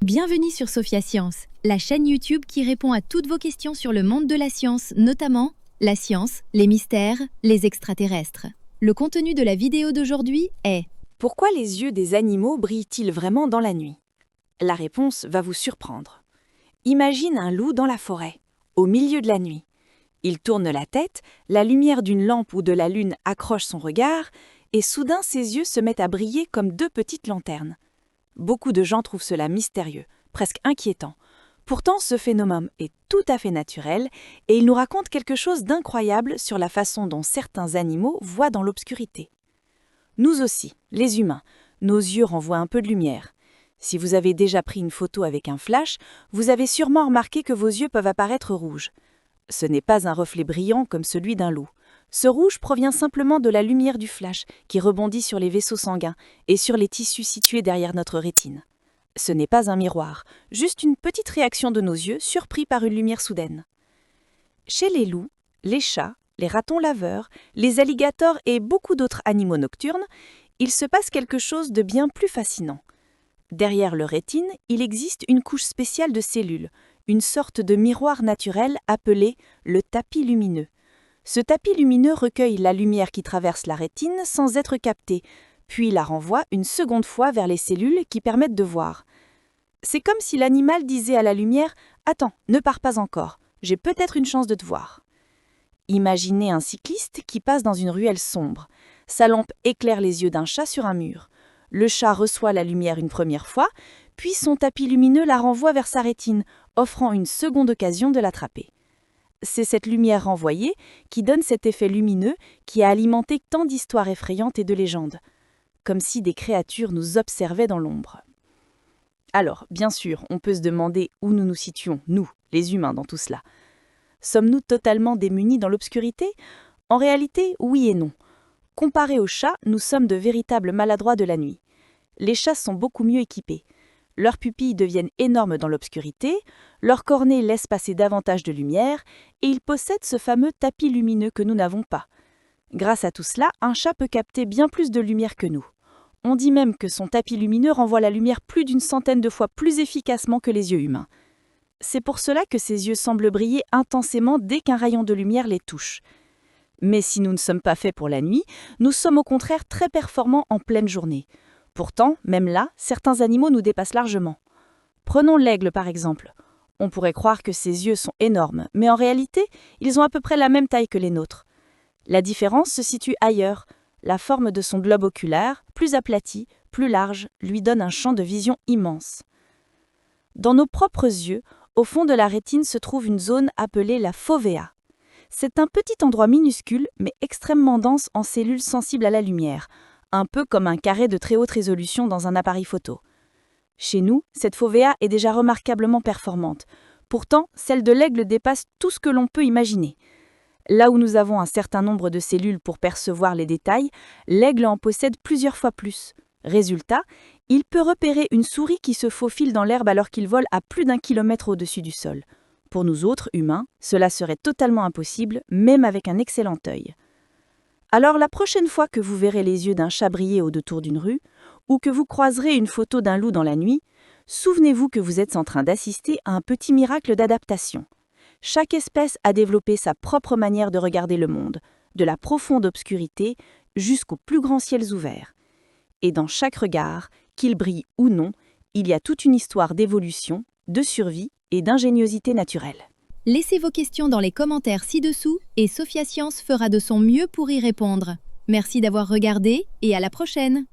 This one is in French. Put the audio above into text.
Bienvenue sur Sophia Science, la chaîne YouTube qui répond à toutes vos questions sur le monde de la science, notamment la science, les mystères, les extraterrestres. Le contenu de la vidéo d'aujourd'hui est: pourquoi les yeux des animaux brillent-ils vraiment dans la nuit? La réponse va vous surprendre. Imagine un loup dans la forêt, au milieu de la nuit. Il tourne la tête, la lumière d'une lampe ou de la lune accroche son regard, et soudain ses yeux se mettent à briller comme deux petites lanternes. Beaucoup de gens trouvent cela mystérieux, presque inquiétant. Pourtant, ce phénomène est tout à fait naturel et il nous raconte quelque chose d'incroyable sur la façon dont certains animaux voient dans l'obscurité. Nous aussi, les humains, nos yeux renvoient un peu de lumière. Si vous avez déjà pris une photo avec un flash, vous avez sûrement remarqué que vos yeux peuvent apparaître rouges. Ce n'est pas un reflet brillant comme celui d'un loup. Ce rouge provient simplement de la lumière du flash qui rebondit sur les vaisseaux sanguins et sur les tissus situés derrière notre rétine. Ce n'est pas un miroir, juste une petite réaction de nos yeux surpris par une lumière soudaine. Chez les loups, les chats, les ratons laveurs, les alligators et beaucoup d'autres animaux nocturnes, il se passe quelque chose de bien plus fascinant. Derrière leur rétine, il existe une couche spéciale de cellules, une sorte de miroir naturel appelé le tapis lumineux. Ce tapis lumineux recueille la lumière qui traverse la rétine sans être captée, puis la renvoie une seconde fois vers les cellules qui permettent de voir. C'est comme si l'animal disait à la lumière « Attends, ne pars pas encore, j'ai peut-être une chance de te voir ». Imaginez un cycliste qui passe dans une ruelle sombre. Sa lampe éclaire les yeux d'un chat sur un mur. Le chat reçoit la lumière une première fois, puis son tapis lumineux la renvoie vers sa rétine, offrant une seconde occasion de l'attraper. C'est cette lumière renvoyée qui donne cet effet lumineux qui a alimenté tant d'histoires effrayantes et de légendes, comme si des créatures nous observaient dans l'ombre. Alors, bien sûr, on peut se demander où nous nous situons, nous, les humains, dans tout cela. Sommes-nous totalement démunis dans l'obscurité? En réalité, oui et non. Comparés aux chats, nous sommes de véritables maladroits de la nuit. Les chats sont beaucoup mieux équipés. Leurs pupilles deviennent énormes dans l'obscurité, leurs cornées laissent passer davantage de lumière, et ils possèdent ce fameux tapis lumineux que nous n'avons pas. Grâce à tout cela, un chat peut capter bien plus de lumière que nous. On dit même que son tapis lumineux renvoie la lumière plus d'une centaine de fois plus efficacement que les yeux humains. C'est pour cela que ses yeux semblent briller intensément dès qu'un rayon de lumière les touche. Mais si nous ne sommes pas faits pour la nuit, nous sommes au contraire très performants en pleine journée. Pourtant, même là, certains animaux nous dépassent largement. Prenons l'aigle par exemple. On pourrait croire que ses yeux sont énormes, mais en réalité, ils ont à peu près la même taille que les nôtres. La différence se situe ailleurs. La forme de son globe oculaire, plus aplati, plus large, lui donne un champ de vision immense. Dans nos propres yeux, au fond de la rétine se trouve une zone appelée la fovea. C'est un petit endroit minuscule, mais extrêmement dense en cellules sensibles à la lumière, un peu comme un carré de très haute résolution dans un appareil photo. Chez nous, cette fovea est déjà remarquablement performante. Pourtant, celle de l'aigle dépasse tout ce que l'on peut imaginer. Là où nous avons un certain nombre de cellules pour percevoir les détails, l'aigle en possède plusieurs fois plus. Résultat, il peut repérer une souris qui se faufile dans l'herbe alors qu'il vole à plus d'1 kilomètre au-dessus du sol. Pour nous autres, humains, cela serait totalement impossible, même avec un excellent œil. Alors la prochaine fois que vous verrez les yeux d'un chat briller au détour d'une rue, ou que vous croiserez une photo d'un loup dans la nuit, souvenez-vous que vous êtes en train d'assister à un petit miracle d'adaptation. Chaque espèce a développé sa propre manière de regarder le monde, de la profonde obscurité jusqu'aux plus grands ciels ouverts. Et dans chaque regard, qu'il brille ou non, il y a toute une histoire d'évolution, de survie et d'ingéniosité naturelle. Laissez vos questions dans les commentaires ci-dessous et Sophia Science fera de son mieux pour y répondre. Merci d'avoir regardé et à la prochaine!